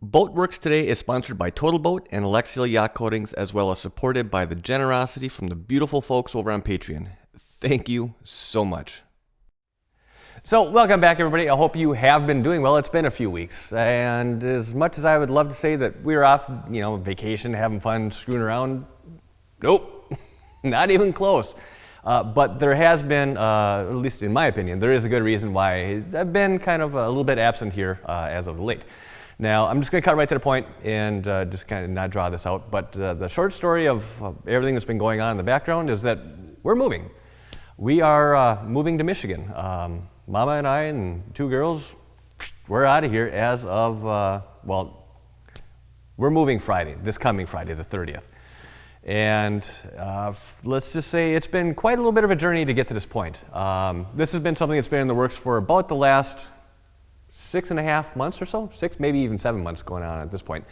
Boatworks today is sponsored by Total Boat and Alexial Yacht Coatings, as well as supported by the generosity from the beautiful folks over on Patreon. Thank you so much. So, welcome back, everybody. I hope you have been doing well. It's been a few weeks, and as much as I would love to say that we were off, vacation, having fun, screwing around, nope, not even close. But there has been, at least in my opinion, there is a good reason why I've been kind of a little bit absent here as of late. Now, I'm just going to cut right to the point and just kind of not draw this out. But the short story of everything that's been going on in the background is that we're moving. We are moving to Michigan. Mama and I and two girls, we're out of here as of, we're moving Friday, this coming Friday, the 30th. And let's just say it's been quite a little bit of a journey to get to this point. This has been something that's been in the works for about the last 6.5 months or so, 6, maybe even 7 months going on at this point.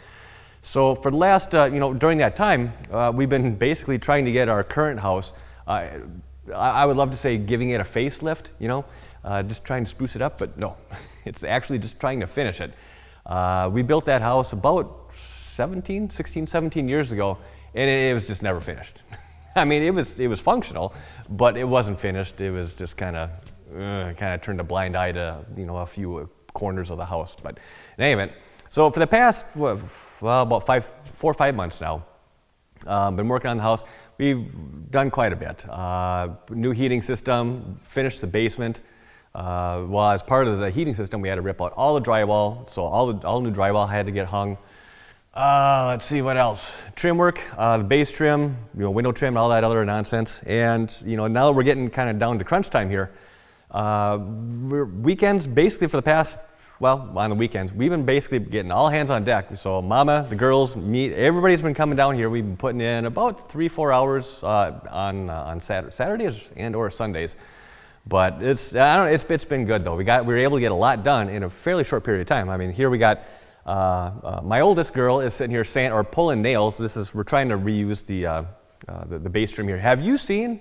So for the last, during that time, we've been basically trying to get our current house, I would love to say giving it a facelift, just trying to spruce it up, but no, it's actually just trying to finish it. We built that house about 16, 17 years ago, and it was just never finished. I mean, it was functional, but it wasn't finished. It was just kind of turned a blind eye to a few corners of the house. But in any event, so for the past about 4 or 5 months now, been working on the house. We've done quite a bit. New heating system, finished the basement. As part of the heating system, we had to rip out all the drywall. So all new drywall had to get hung. Let's see what else. Trim work, the base trim, window trim, all that other nonsense. And now we're getting kind of down to crunch time here. Weekends, basically for the past, on the weekends, we've been basically getting all hands on deck. So Mama, the girls, me, everybody's been coming down here. We've been putting in about 3-4 hours on Saturdays and or Sundays. But it's been good though. We were able to get a lot done in a fairly short period of time. I mean, here we got my oldest girl is sitting here pulling nails. We're trying to reuse the base trim here. Have you seen?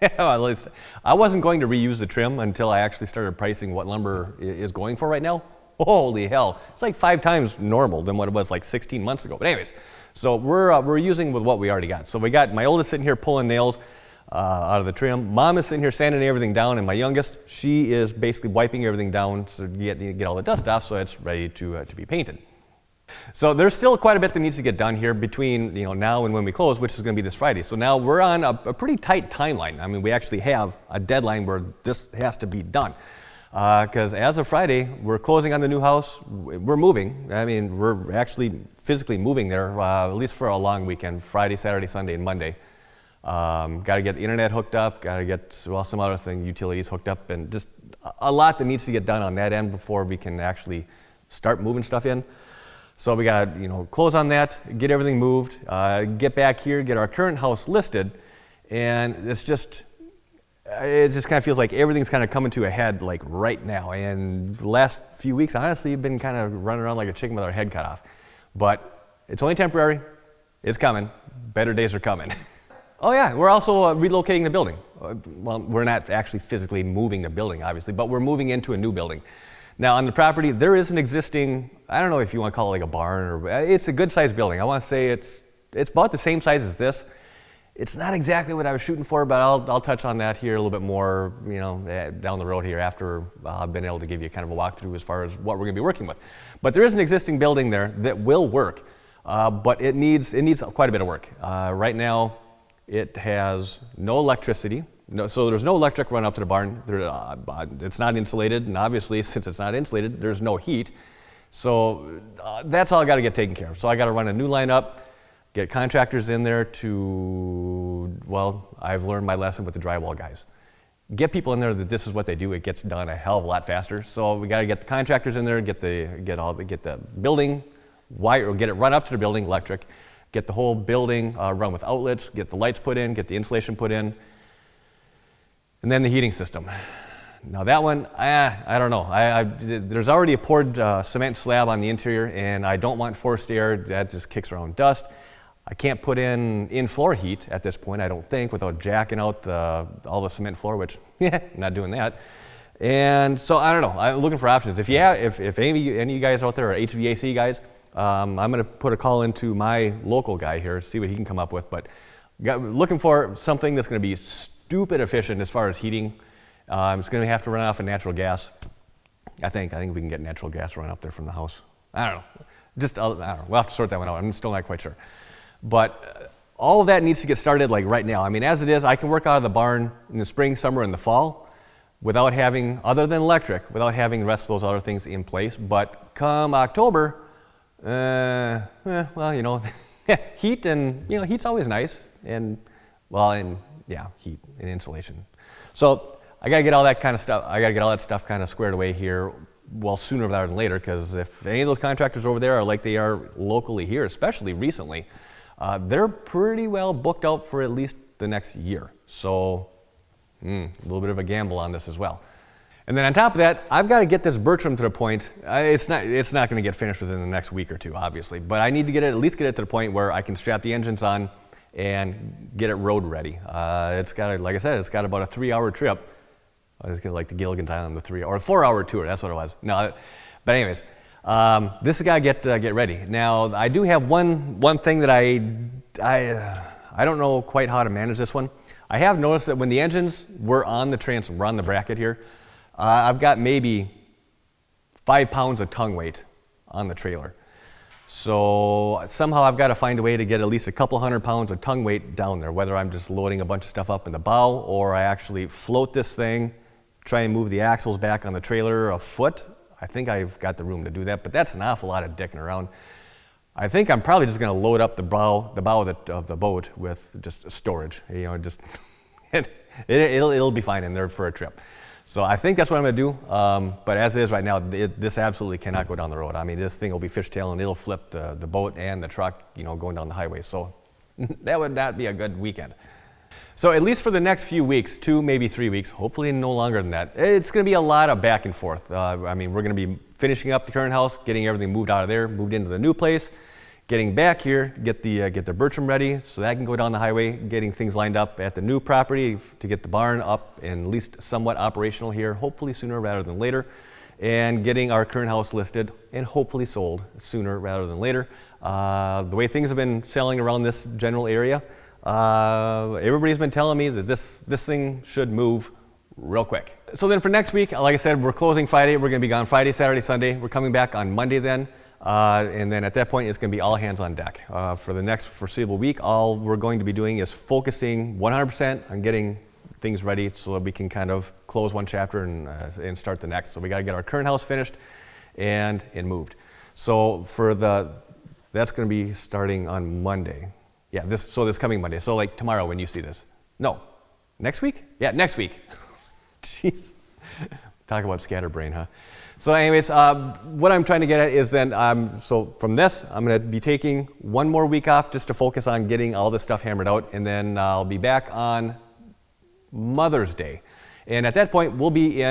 At least I wasn't going to reuse the trim until I actually started pricing what lumber is going for right now. Holy hell! It's like 5 times normal than what it was like 16 months ago. But anyways, so we're using with what we already got. So we got my oldest sitting here pulling nails out of the trim. Mom is sitting here sanding everything down, and my youngest, she is basically wiping everything down so you get all the dust off, so it's ready to be painted. So there's still quite a bit that needs to get done here between now and when we close, which is going to be this Friday. So now we're on a pretty tight timeline. I mean, we actually have a deadline where this has to be done. Because as of Friday, we're closing on the new house. We're moving. I mean, we're actually physically moving there, at least for a long weekend, Friday, Saturday, Sunday, and Monday. Got to get the internet hooked up, got to get some other utilities hooked up, and just a lot that needs to get done on that end before we can actually start moving stuff in. So we got to close on that, get everything moved, get back here, get our current house listed, and it just kind of feels like everything's kind of coming to a head like right now. And the last few weeks, honestly, have been kind of running around like a chicken with our head cut off. But it's only temporary. It's coming. Better days are coming. Oh yeah, we're also relocating the building. Well, we're not actually physically moving the building, obviously, but we're moving into a new building. Now on the property, there is an existing, I don't know if you want to call it like a barn, or it's a good sized building. I want to say it's about the same size as this. It's not exactly what I was shooting for, but I'll touch on that here a little bit more, down the road here after I've been able to give you kind of a walkthrough as far as what we're going to be working with. But there is an existing building there that will work, but it needs quite a bit of work. Right now, it has no electricity. So there's no electric run up to the barn. It's not insulated, and obviously since it's not insulated, there's no heat. So that's all I got to get taken care of. So I got to run a new line up, get contractors in there I've learned my lesson with the drywall guys. Get people in there that this is what they do. It gets done a hell of a lot faster. So we got to get the contractors in there, get the building wire, or get it run up to the building, electric, get the whole building run with outlets, get the lights put in, get the insulation put in. And then the heating system. Now that one, I don't know. There's already a poured cement slab on the interior, and I don't want forced air. That just kicks around dust. I can't put in floor heat at this point, I don't think, without jacking out all the cement floor, which, not doing that. And so I don't know. I'm looking for options. If any of you guys out there are HVAC guys, I'm going to put a call into my local guy here, see what he can come up with. But looking for something that's going to be stupid efficient as far as heating. It's going to have to run off of natural gas. I think we can get natural gas run up there from the house. I don't know. I don't know. We'll have to sort that one out. I'm still not quite sure. But all of that needs to get started like right now. I mean, as it is, I can work out of the barn in the spring, summer, and the fall without having, other than electric, without having the rest of those other things in place. But come October, well, you know, heat and, you know, heat's always nice. And, well, and yeah, heat and insulation. So I got to get all that kind of stuff, kind of squared away here, well, sooner rather than later, because if any of those contractors over there are like they are locally here, especially recently, they're pretty well booked out for at least the next year. So a little bit of a gamble on this as well. And then on top of that, I've got to get this Bertram to the point. It's not going to get finished within the next week or two, obviously, but I need to at least get it to the point where I can strap the engines on and get it road ready. It's got, like I said, it's got about a 3-hour trip. I was gonna like the Gilligan's Island, the 4-hour tour. That's what it was. No, but anyways, this has got to get ready. Now, I do have one thing that I don't know quite how to manage this one. I have noticed that when the engines were on the bracket here, I've got maybe 5 pounds of tongue weight on the trailer. So somehow I've got to find a way to get at least a couple 100 pounds of tongue weight down there, whether I'm just loading a bunch of stuff up in the bow or I actually float this thing, try and move the axles back on the trailer a foot. I think I've got the room to do that, but that's an awful lot of dicking around. I think I'm probably just going to load up the bow of the boat with just storage. You know, just it'll be fine in there for a trip. So I think that's what I'm going to do. But as it is right now, this absolutely cannot go down the road. I mean, this thing will be fishtailing. It'll flip the boat and the truck, you know, going down the highway. So that would not be a good weekend. So at least for the next few weeks, 2, maybe 3 weeks, hopefully no longer than that, it's going to be a lot of back and forth. I mean, we're going to be finishing up the current house, getting everything moved out of there, moved into the new place, getting back here, get the Bertram ready so that can go down the highway, getting things lined up at the new property to get the barn up and at least somewhat operational here, hopefully sooner rather than later, and getting our current house listed and hopefully sold sooner rather than later. The way things have been selling around this general area, everybody's been telling me that this thing should move real quick. So then for next week, like I said, we're closing Friday. We're going to be gone Friday, Saturday, Sunday. We're coming back on Monday then. And then at that point, it's going to be all hands on deck. For the next foreseeable week, all we're going to be doing is focusing 100% on getting things ready so that we can kind of close one chapter and start the next. So we got to get our current house finished and moved. So that's going to be starting on Monday. Yeah, this coming Monday. So like tomorrow when you see this. No, next week? Yeah, next week. Jeez. Talk about scatterbrain, huh? So anyways, what I'm trying to get at is then, so from this, I'm going to be taking 1 more week off just to focus on getting all this stuff hammered out, and then I'll be back on Mother's Day. And at that point, we'll be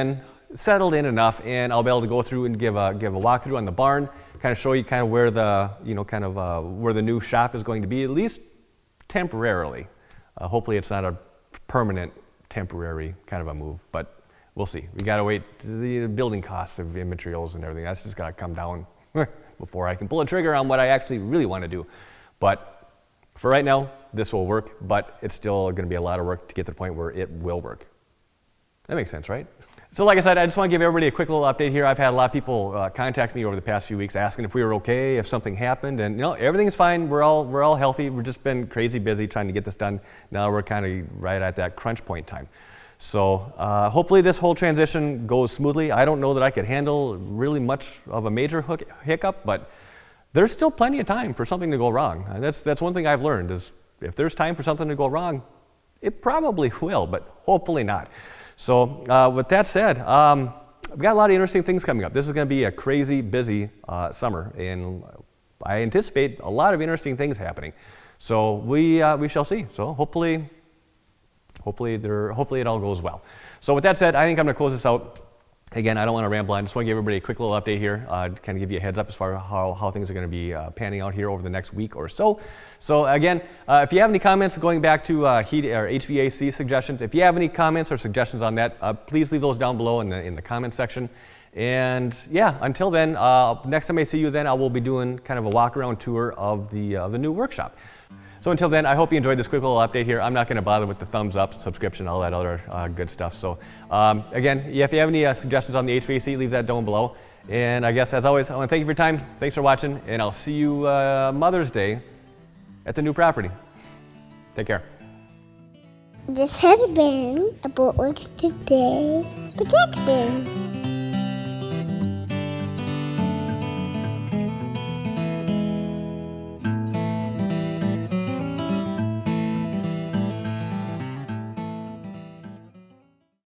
settled in enough, and I'll be able to go through and give a walkthrough on the barn, kind of show you kind of where where the new shop is going to be, at least temporarily. Hopefully it's not a permanent temporary kind of a move, but we'll see. We got to wait. The building costs of materials and everything, that's just got to come down before I can pull a trigger on what I actually really want to do. But for right now, this will work, but it's still going to be a lot of work to get to the point where it will work. That makes sense, right? So like I said, I just want to give everybody a quick little update here. I've had a lot of people contact me over the past few weeks asking if we were okay, if something happened, and you know, everything's fine. We're all healthy. We've just been crazy busy trying to get this done. Now we're kind of right at that crunch point time. So hopefully this whole transition goes smoothly. I don't know that I could handle really much of a major hiccup, but there's still plenty of time for something to go wrong. That's one thing I've learned is if there's time for something to go wrong, it probably will, but hopefully not. So with that said, I've got a lot of interesting things coming up. This is going to be a crazy busy summer, and I anticipate a lot of interesting things happening. So we shall see. So hopefully it all goes well. So with that said, I think I'm going to close this out. Again, I don't want to ramble on. I just want to give everybody a quick little update here, kind of give you a heads up as far as how things are going to be panning out here over the next week or so. So again, if you have any comments going back to heat or HVAC suggestions, if you have any comments or suggestions on that, please leave those down below in the comment section. And yeah, until then, next time I see you then, I will be doing kind of a walk around tour of the new workshop. So until then, I hope you enjoyed this quick little update here. I'm not going to bother with the thumbs up, subscription, all that other good stuff. So again, if you have any suggestions on the HVAC, leave that down below. And I guess, as always, I want to thank you for your time. Thanks for watching, and I'll see you Mother's Day at the new property. Take care. This has been a Boatworks Today production.